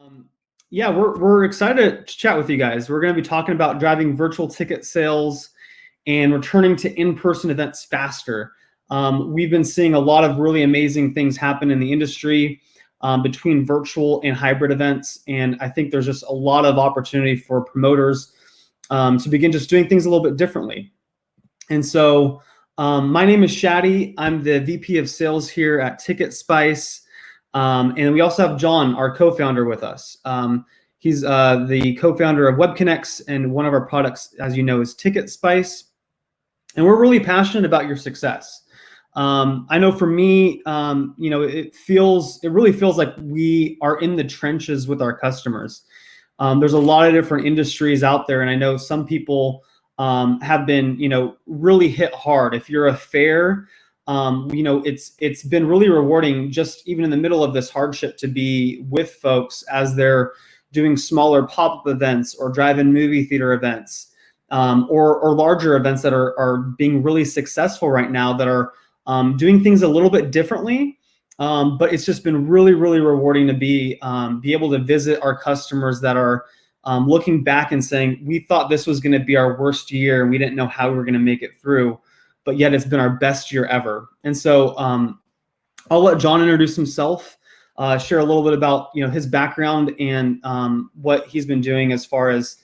Um, yeah, we're excited to chat with you guys. We're going to be talking about driving virtual ticket sales and returning to in-person events faster. We've been seeing a lot of really amazing things happen in the industry between virtual and hybrid events, and I think there's just a lot of opportunity for promoters to begin just doing things a little bit differently. And so my name is Shadi. I'm the VP of Sales here at TicketSpice. And we also have John, our co-founder, with us. He's the co-founder of WebConnects, and one of our products, as you know, is TicketSpice. And we're really passionate about your success. I know for me, it really feels like we are in the trenches with our customers. There's a lot of different industries out there, and I know some people have been, really hit hard. If you're a fair, it's been really rewarding, just even in the middle of this hardship, to be with folks as they're doing smaller pop-up events or drive-in movie theater events, or larger events that are being really successful right now, that are doing things a little bit differently. But it's just been really, really rewarding to be able to visit our customers that are looking back and saying, we thought this was going to be our worst year and we didn't know how we were going to make it through, but yet it's been our best year ever. And so I'll let John introduce himself, share a little bit about his background and what he's been doing as far as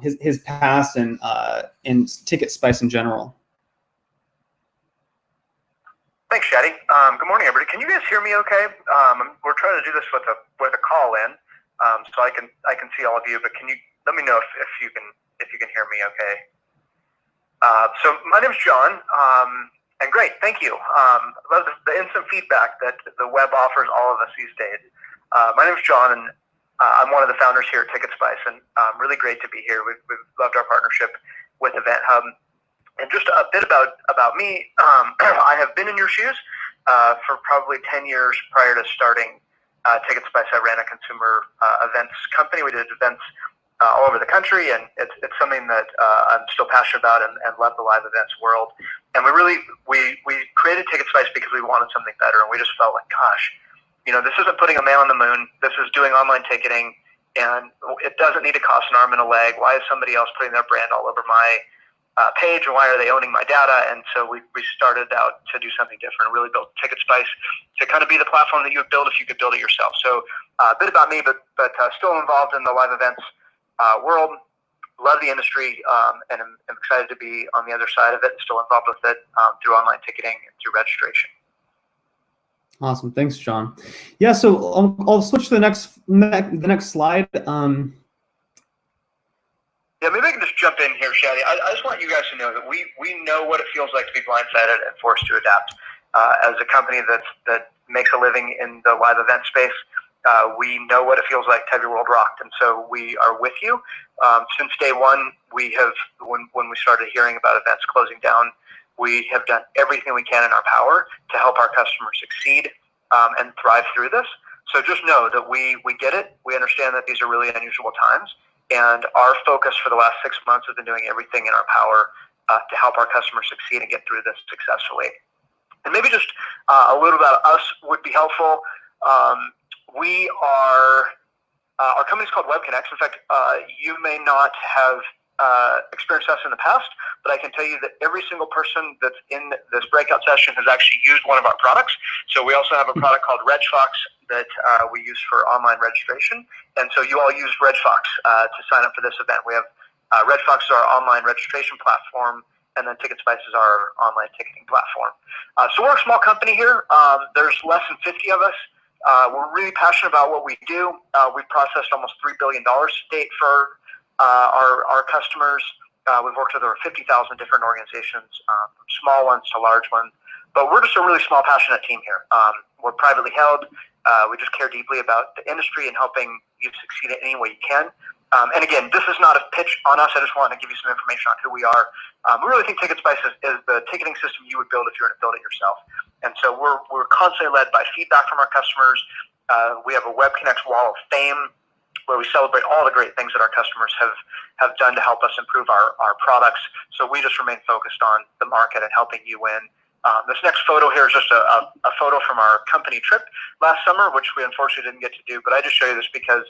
his past and TicketSpice in general. Thanks, Shadi. Good morning, everybody. Can you guys hear me okay? We're trying to do this with a call in, so I can see all of you. But can you let me know if you can hear me okay? So my name is John, and great, thank you. Love the instant feedback that the web offers all of us these days. My name is John, and I'm one of the founders here at TicketSpice, and really great to be here. We've loved our partnership with Event Hub. And just a bit about me, I have been in your shoes for probably 10 years prior to starting TicketSpice. I ran a consumer events company. We did events all over the country, and it's something that I'm still passionate about and love the live events world. And we created TicketSpice because we wanted something better, and we just felt like, gosh, this isn't putting a man on the moon. This is doing online ticketing, and it doesn't need to cost an arm and a leg. Why is somebody else putting their brand all over my page, and why are they owning my data? And so we started out to do something different and really built TicketSpice to kind of be the platform that you would build if you could build it yourself. So a bit about me, but still involved in the live events world. Love the industry, and I'm excited to be on the other side of it and still involved with it through online ticketing and through registration. Awesome, thanks, John. Yeah, so I'll switch to the next slide. Yeah, maybe I can just jump in here, Shadi. I just want you guys to know that we know what it feels like to be blindsided and forced to adapt. As a company that makes a living in the live event space, we know what it feels like to have your world rocked, and so we are with you. Since day one, we have, when we started hearing about events closing down, we have done everything we can in our power to help our customers succeed and thrive through this. So just know that we get it. We understand that these are really unusual times. And our focus for the last 6 months has been doing everything in our power to help our customers succeed and get through this successfully. And maybe just a little about us would be helpful. We are, our company's called WebConnects. In fact, you may not have experienced us in the past, but I can tell you that every single person that's in this breakout session has actually used one of our products. So we also have a product called RegFox that we use for online registration. And so you all use RegFox to sign up for this event. We have RegFox is our online registration platform, and then TicketSpice is our online ticketing platform. So we're a small company here. There's less than 50 of us. We're really passionate about what we do. We've processed almost $3 billion to date for our customers. We've worked with over 50,000 different organizations, from small ones to large ones. But we're just a really small, passionate team here. We're privately held. We just care deeply about the industry and helping you succeed in any way you can. And again, this is not a pitch on us. I just want to give you some information on who we are. We really think TicketSpice is the ticketing system you would build if you were to build it yourself. And so we're constantly led by feedback from our customers. We have a WebConnects Wall of Fame where we celebrate all the great things that our customers have done to help us improve our products. So we just remain focused on the market and helping you win This next photo here is just a photo from our company trip last summer, which we unfortunately didn't get to do, but I just show you this because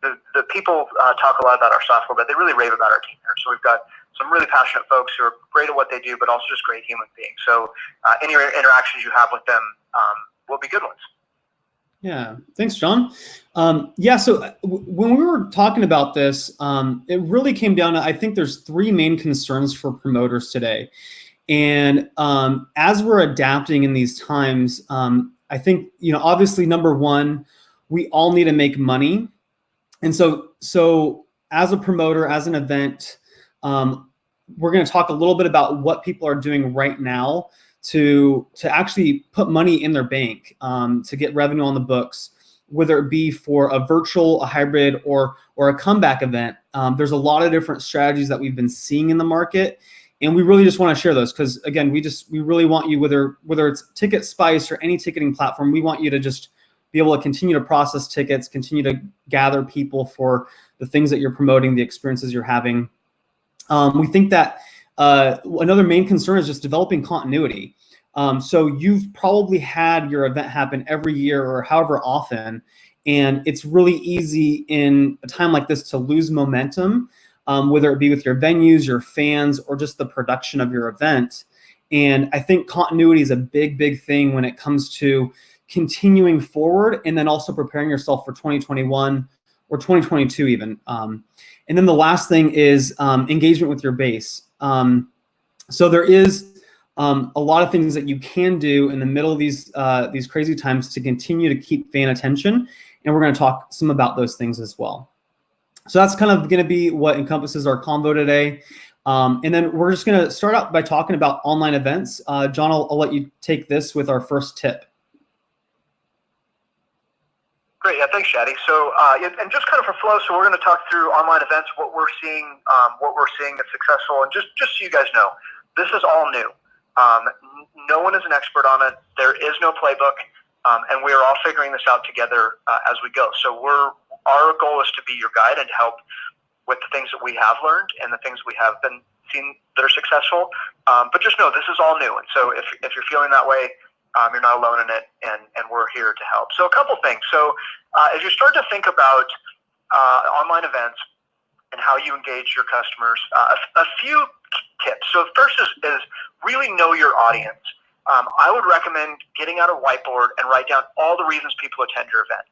the people talk a lot about our software, but they really rave about our team here. So we've got some really passionate folks who are great at what they do, but also just great human beings. So any interactions you have with them will be good ones. Yeah, thanks, John. Yeah, so when we were talking about this, it really came down to, I think there's three main concerns for promoters today. And as we're adapting in these times, I think, obviously, number one, we all need to make money. And so as a promoter, as an event, we're going to talk a little bit about what people are doing right now to actually put money in their bank, to get revenue on the books, whether it be for a virtual, a hybrid, or a comeback event. There's a lot of different strategies that we've been seeing in the market, and we really just want to share those because, again, we really want you, whether it's TicketSpice or any ticketing platform, we want you to just be able to continue to process tickets, continue to gather people for the things that you're promoting, the experiences you're having. We think that another main concern is just developing continuity. So you've probably had your event happen every year or however often, and it's really easy in a time like this to lose momentum, whether it be with your venues, your fans, or just the production of your event. And I think continuity is a big, big thing when it comes to continuing forward and then also preparing yourself for 2021 or 2022 even. And then the last thing is engagement with your base. So there is a lot of things that you can do in the middle of these crazy times to continue to keep fan attention. And we're going to talk some about those things as well. So that's kind of going to be what encompasses our convo today. And then we're just going to start out by talking about online events. John, I'll let you take this with our first tip. Great, yeah, thanks, Shadi. So, and just kind of for flow, so we're going to talk through online events, what we're seeing that's successful, and just so you guys know, this is all new. No one is an expert on it. There is no playbook, and we are all figuring this out together as we go. So, our goal is to be your guide and to help with the things that we have learned and the things we have been seeing that are successful. But just know this is all new, and so if you're feeling that way, you're not alone in it, and we're here to help. So a couple things. So as you start to think about online events and how you engage your customers, a few tips. So first is really know your audience. I would recommend getting out a whiteboard and write down all the reasons people attend your event.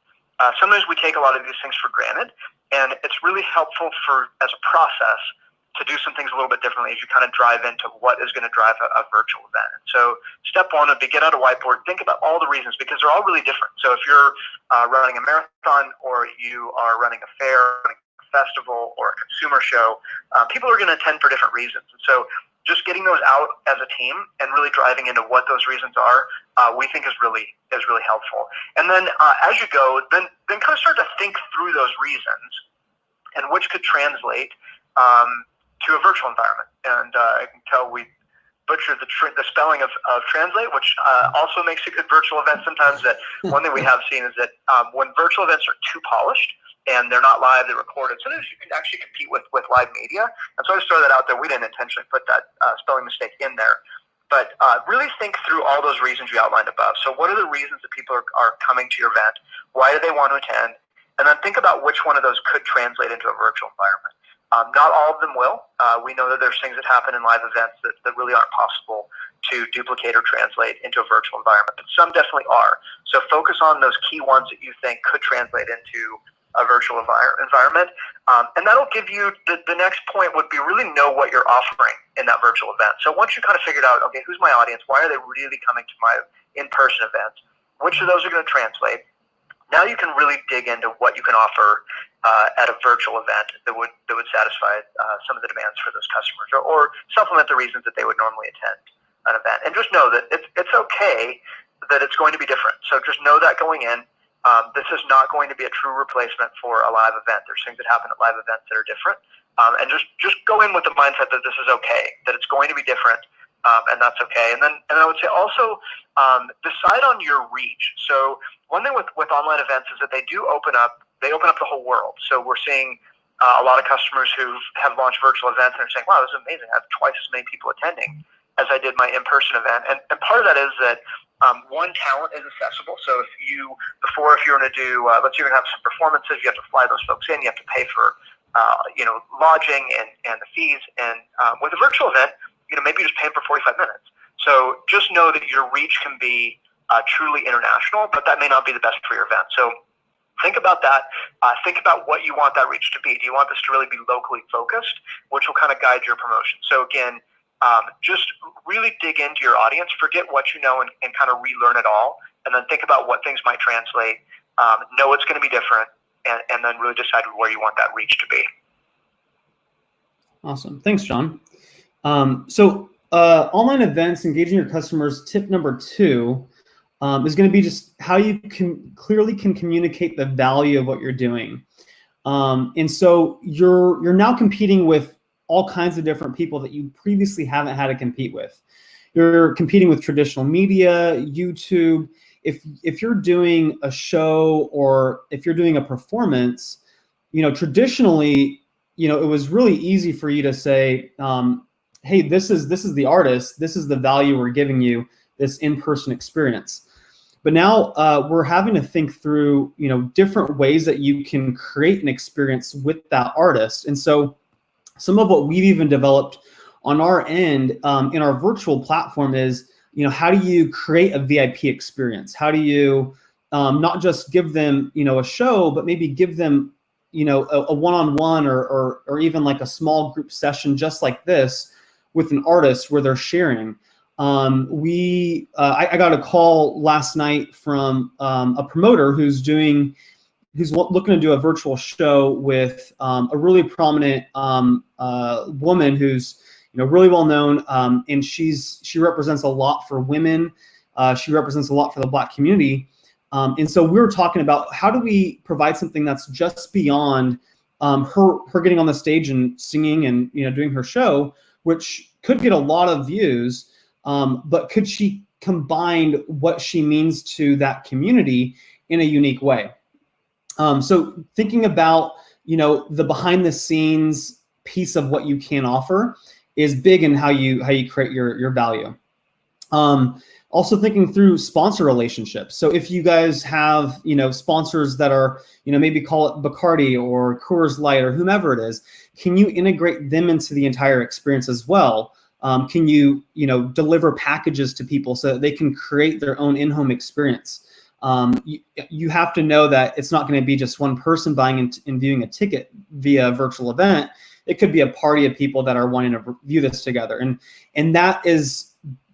Sometimes we take a lot of these things for granted, and it's really helpful as a process to do some things a little bit differently as you kind of drive into what is going to drive a virtual event. So step one would be get out a whiteboard, think about all the reasons because they're all really different. So if you're running a marathon or you are running a fair, running a festival or a consumer show, people are going to attend for different reasons. And so just getting those out as a team and really driving into what those reasons are, we think is really helpful. And then as you go, then kind of start to think through those reasons and which could translate to a virtual environment. And I can tell we butchered the spelling of translate, which also makes a good virtual event sometimes. That one thing we have seen is that when virtual events are too polished and they're not live, they're recorded, sometimes you can actually compete with live media. And so I just throw that out there. We didn't intentionally put that spelling mistake in there. But really think through all those reasons you outlined above. So what are the reasons that people are coming to your event? Why do they want to attend? And then think about which one of those could translate into a virtual environment. Not all of them will. We know that there's things that happen in live events that really aren't possible to duplicate or translate into a virtual environment, but some definitely are. So focus on those key ones that you think could translate into a virtual environment. And that'll give you, the next point would be really know what you're offering in that virtual event. So once you kind of figured out, okay, who's my audience? Why are they really coming to my in-person events? Which of those are going to translate? Now you can really dig into what you can offer at a virtual event that would satisfy some of the demands for those customers, or supplement the reasons that they would normally attend an event. And just know that it's okay that it's going to be different. So just know that going in, this is not going to be a true replacement for a live event. There's things that happen at live events that are different, and just go in with the mindset that this is okay, that it's going to be different. And that's okay. And I would say also decide on your reach. So one thing with online events is that they open up the whole world. So we're seeing a lot of customers who have launched virtual events and are saying, wow, this is amazing. I have twice as many people attending. as I did my in-person event. And part of that is that one, talent is accessible. So if you're going to do, let's say you're going to have some performances, you have to fly those folks in, you have to pay for, lodging and the fees. And with a virtual event, maybe you're just paying for 45 minutes. So just know that your reach can be truly international, but that may not be the best for your event. So think about that. Think about what you want that reach to be. Do you want this to really be locally focused, which will kind of guide your promotion? So again, just really dig into your audience, forget what you know and kind of relearn it all, and then think about what things might translate, know it's going to be different, and then really decide where you want that reach to be. Awesome. Thanks, John. Online events, engaging your customers, tip number 2 is going to be just how you clearly can communicate the value of what you're doing. And so you're now competing with all kinds of different people that you previously haven't had to compete with. You're competing with traditional media, YouTube. If you're doing a show or if you're doing a performance, traditionally, it was really easy for you to say, hey, this is the artist, this is the value we're giving you, this in-person experience. But now we're having to think through, different ways that you can create an experience with that artist. And so some of what we've even developed on our end in our virtual platform is, how do you create a VIP experience? How do you not just give them, a show, but maybe give them, a one-on-one or even like a small group session just like this with an artist where they're sharing. I got a call last night from a promoter who's looking to do a virtual show with a really prominent woman who's really well known, and she represents a lot for women. She represents a lot for the Black community, and so we were talking about how do we provide something that's just beyond her getting on the stage and singing and doing her show, which could get a lot of views, but could she combine what she means to that community in a unique way? So thinking about, the behind the scenes piece of what you can offer is big in how you create your value. Also thinking through sponsor relationships. So if you guys have, sponsors that are, maybe call it Bacardi or Coors Light or whomever it is, can you integrate them into the entire experience as well? Can you, deliver packages to people so that they can create their own in-home experience? You have to know that it's not going to be just one person buying and viewing a ticket via a virtual event. It could be a party of people that are wanting to view this together. And that is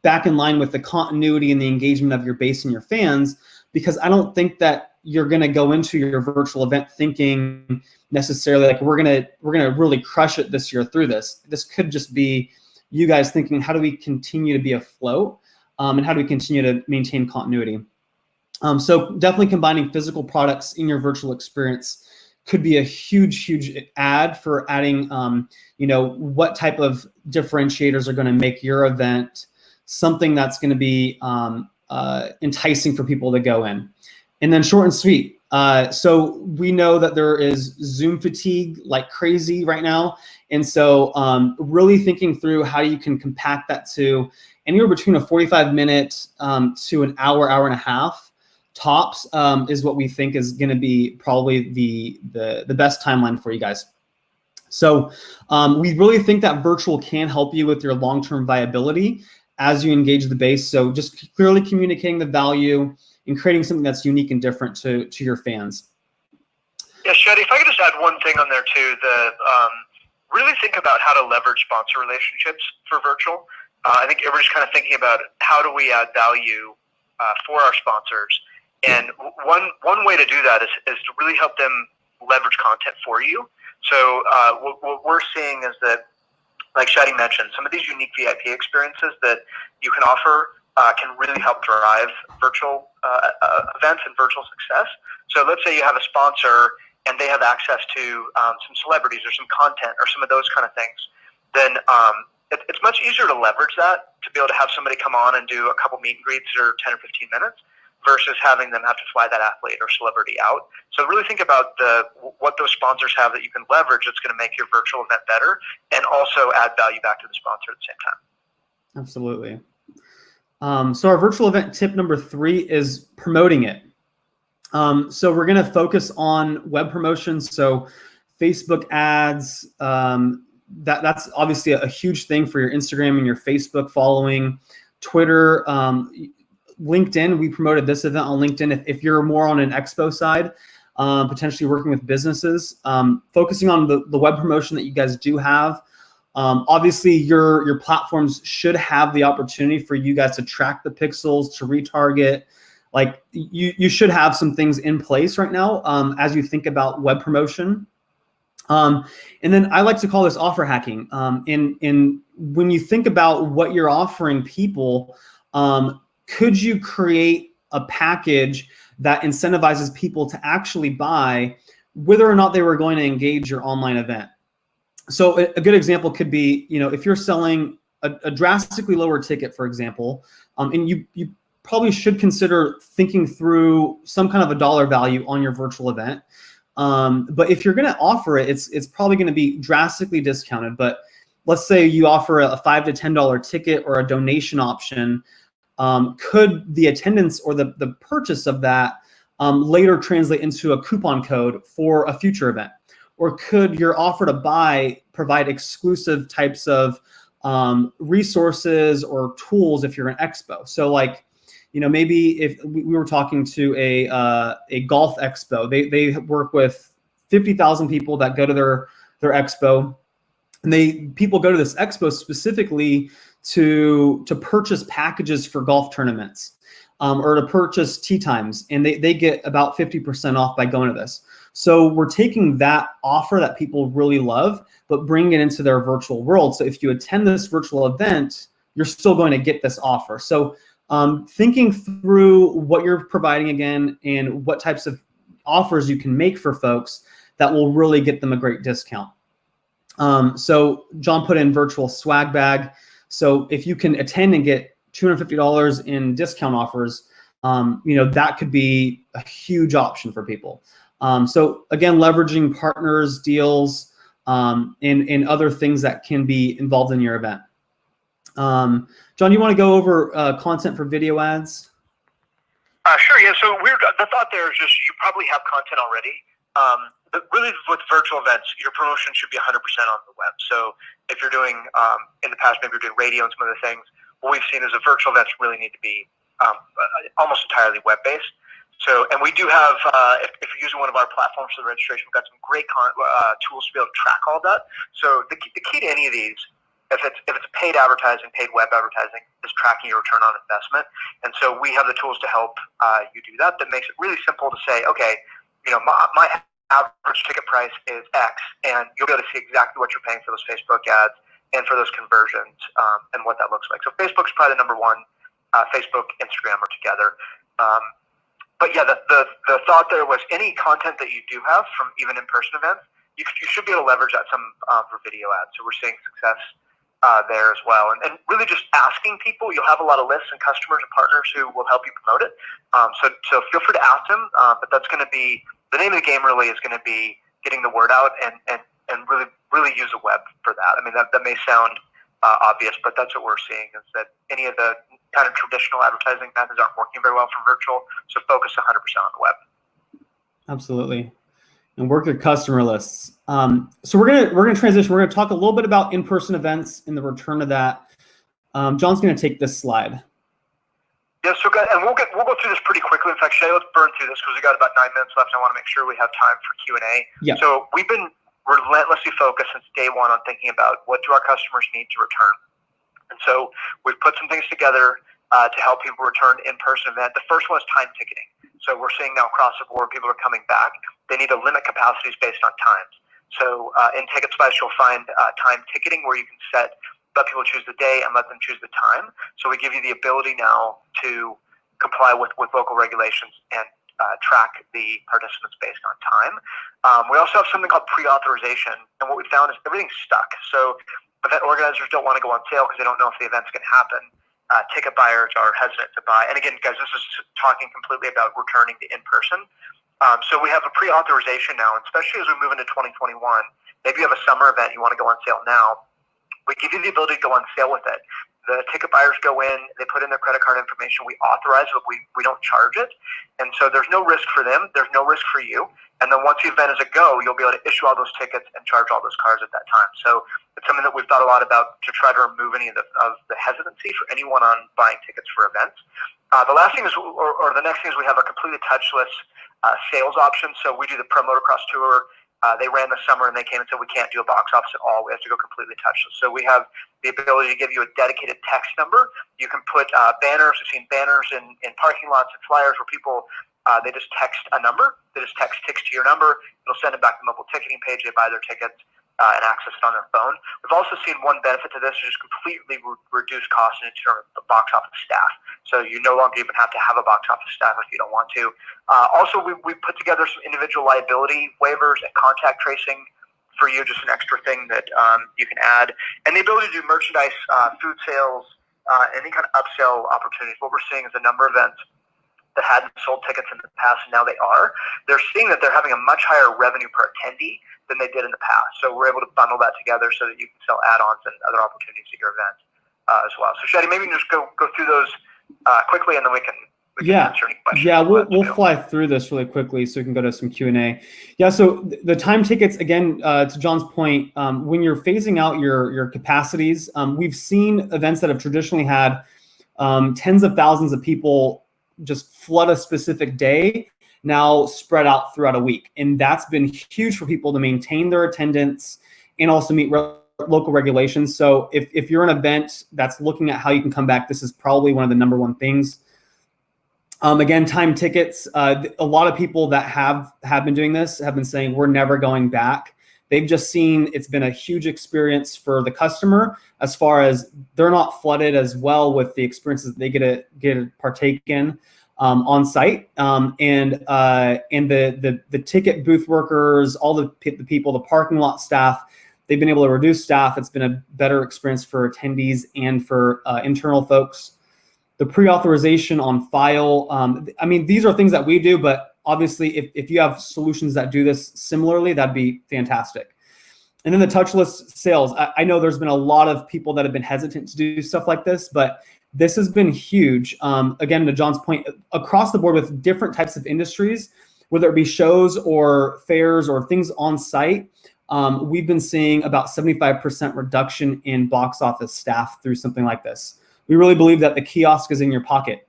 back in line with the continuity and the engagement of your base and your fans, because I don't think that you're going to go into your virtual event thinking necessarily like we're going to really crush it this year through this. This could just be you guys thinking, how do we continue to be afloat, and how do we continue to maintain continuity? So definitely combining physical products in your virtual experience could be a huge add for adding, what type of differentiators are going to make your event something that's going to be enticing for people to go in. And then short and sweet. So we know that there is Zoom fatigue like crazy right now. And so really thinking through how you can compact that to anywhere between a 45-minute to an hour and a half tops is what we think is going to be probably the best timeline for you guys. So we really think that virtual can help you with your long-term viability as you engage the base. So just clearly communicating the value and creating something that's unique and different to your fans. Yeah, Shadi, if I could just add one thing on there too, really think about how to leverage sponsor relationships for virtual. I think everybody's kind of thinking about how do we add value for our sponsors. And one way to do that is to really help them leverage content for you. So what we're seeing is that, like Shadi mentioned, some of these unique VIP experiences that you can offer can really help drive virtual events and virtual success. So let's say you have a sponsor and they have access to some celebrities or some content or some of those kind of things. Then it's much easier to leverage that to be able to have somebody come on and do a couple meet and greets that are 10 or 15 minutes versus having them have to fly that athlete or celebrity out. So really think about what those sponsors have that you can leverage that's going to make your virtual event better and also add value back to the sponsor at the same time. Absolutely. So our virtual event tip number 3 is promoting it. So we're going to focus on web promotions. So Facebook ads, that's obviously a huge thing for your Instagram and your Facebook following. Twitter, LinkedIn, we promoted this event on LinkedIn. If you're more on an expo side, potentially working with businesses, focusing on the web promotion that you guys do have. Obviously, your platforms should have the opportunity for you guys to track the pixels, to retarget. Like you should have some things in place right now as you think about web promotion. And then I like to call this offer hacking. In when you think about what you're offering people, could you create a package that incentivizes people to actually buy, whether or not they were going to engage your online event? So a good example could be, if you're selling a drastically lower ticket, for example, and you probably should consider thinking through some kind of a dollar value on your virtual event. But if you're going to offer it, it's probably going to be drastically discounted. But let's say you offer a $5 to $10 ticket or a donation option. Could the attendance or the purchase of that later translate into a coupon code for a future event? Or could your offer to buy provide exclusive types of resources or tools if you're an expo? So like, maybe if we were talking to a golf expo, they work with 50,000 people that go to their expo, and people go to this expo specifically to purchase packages for golf tournaments or to purchase tee times, and they get about 50% off by going to this. So we're taking that offer that people really love, but bringing it into their virtual world. So if you attend this virtual event, you're still going to get this offer. So thinking through what you're providing again and what types of offers you can make for folks that will really get them a great discount. So John put in virtual swag bag. So if you can attend and get $250 in discount offers, that could be a huge option for people. So again, leveraging partners, deals, and other things that can be involved in your event. John, you want to go over content for video ads? Sure, yeah. So the thought there is just you probably have content already. But really with virtual events, your promotion should be 100% on the web. So if you're doing, in the past, maybe you're doing radio and some other things, what we've seen is that virtual events really need to be almost entirely web-based. So, and we do have, if you're using one of our platforms for the registration, we've got some great tools to be able to track all that. So the key to any of these, if it's paid advertising, paid web advertising, is tracking your return on investment. And so we have the tools to help you do that. That makes it really simple to say, okay, my average ticket price is X, and you'll be able to see exactly what you're paying for those Facebook ads and for those conversions and what that looks like. So Facebook's probably the number one. Facebook, Instagram are together. But yeah, the thought there was any content that you do have from even in-person events, you should be able to leverage that some for video ads. So we're seeing success there as well. And really just asking people, you'll have a lot of lists and customers and partners who will help you promote it. So feel free to ask them, but that's going to be, the name of the game really is going to be getting the word out and really use the web for that. I mean, that may sound obvious, but that's what we're seeing is that any of the kind of traditional advertising methods aren't working very well from virtual. So focus 100% on the web. Absolutely. And work your customer lists. So we're gonna transition. We're gonna talk a little bit about in-person events and the return of that. John's gonna take this slide. Yeah, so good. And we'll go through this pretty quickly. In fact, Shay, let's burn through this because we got about 9 minutes left. And I want to make sure we have time for Q&A. Yeah. So we've been relentlessly focused since day one on thinking about what do our customers need to return. And so we've put some things together to help people return in-person event. The first one is time ticketing. So we're seeing now across the board, people are coming back. They need to limit capacities based on times. So in TicketSpice, you'll find time ticketing where you can let people choose the day and let them choose the time. So we give you the ability now to comply with local regulations and track the participants based on time. We also have something called pre-authorization, and what we found is everything's stuck. So event organizers don't want to go on sale because they don't know if the event's going to happen. Ticket buyers are hesitant to buy. And again, guys, this is talking completely about returning to in-person. So we have a pre-authorization now, and especially as we move into 2021, maybe you have a summer event, you want to go on sale now. We give you the ability to go on sale with it. The ticket buyers go in, they put in their credit card information, we authorize it, we don't charge it. And so there's no risk for them, there's no risk for you. And then once the event is a go, you'll be able to issue all those tickets and charge all those cars at that time. So it's something that we've thought a lot about to try to remove any of the hesitancy for anyone on buying tickets for events. The last thing is, or the next thing is, we have a completely touchless sales option. So we do the Pro Motocross Tour. They ran this summer and they came and said, we can't do a box office at all. We have to go completely touchless. So we have the ability to give you a dedicated text number. You can put banners. We've seen banners in parking lots and flyers where people, they just text a number. They just text to your number. It'll send them back to the mobile ticketing page. They buy their tickets and access it on their phone. We've also seen one benefit to this, which is completely reduce costs in terms of the box office staff. So you no longer even have to have a box office staff if you don't want to. Also, we put together some individual liability waivers and contact tracing for you, just an extra thing that you can add. And the ability to do merchandise, food sales, any kind of upsell opportunities. What we're seeing is a number of events that hadn't sold tickets in the past, and now they are. They're seeing that they're having a much higher revenue per attendee than they did in the past. So we're able to bundle that together so that you can sell add-ons and other opportunities at your event as well. So Shadi, maybe you can just go through those quickly, and then we can answer any questions. Yeah, we'll fly through this really quickly so we can go to some Q&A. Yeah, so the time tickets, again, to John's point, when you're phasing out your capacities, we've seen events that have traditionally had tens of thousands of people just flood a specific day, now spread out throughout a week. And that's been huge for people to maintain their attendance and also meet local regulations. So if you're an event that's looking at how you can come back, this is probably one of the number one things. Again, time tickets, a lot of people that have been doing this have been saying we're never going back. They've just seen it's been a huge experience for the customer as far as they're not flooded as well with the experiences they get to partake in on site. And the ticket booth workers, all the people, the parking lot staff, they've been able to reduce staff. It's been a better experience for attendees and for internal folks. The pre-authorization on file. I mean, these are things that we do, but obviously if you have solutions that do this similarly, that'd be fantastic. And then the touchless sales. I know there's been a lot of people that have been hesitant to do stuff like this, but this has been huge. Again, to John's point, across the board with different types of industries, whether it be shows or fairs or things on site, we've been seeing about 75% reduction in box office staff through something like this. We really believe that the kiosk is in your pocket.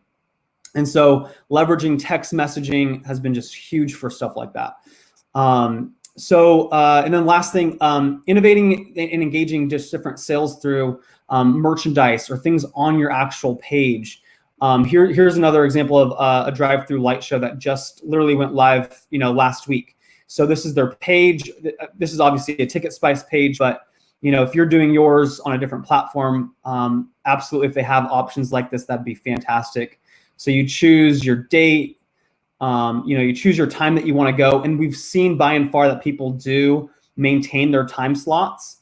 And so leveraging text messaging has been just huge for stuff like that. And then last thing, innovating and engaging just different sales through merchandise or things on your actual page. Here's another example of a drive-through light show that just literally went live, last week. So this is their page. This is obviously a TicketSpice page, but if you're doing yours on a different platform, absolutely, if they have options like this, that'd be fantastic. So you choose your date, you choose your time that you want to go. And we've seen by and far that people do maintain their time slots.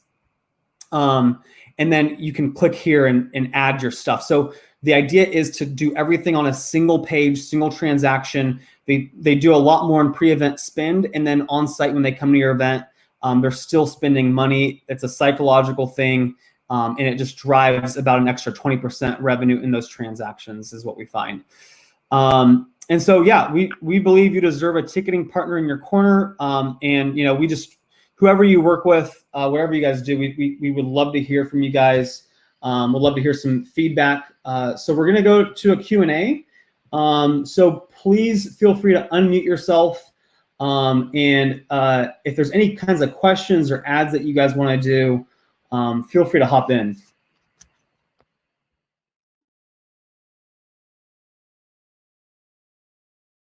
And then you can click here and add your stuff. So the idea is to do everything on a single page, single transaction. They do a lot more in pre-event spend, and then on site when they come to your event, they're still spending money. It's a psychological thing, and it just drives about an extra 20% revenue in those transactions is what we find. And so, yeah, we believe you deserve a ticketing partner in your corner. And, we just, whoever you work with, whatever you guys do, we would love to hear from you guys. We'd love to hear some feedback. So we're going to go to a Q&A. So please feel free to unmute yourself. And if there's any kinds of questions or ads that you guys want to do, feel free to hop in.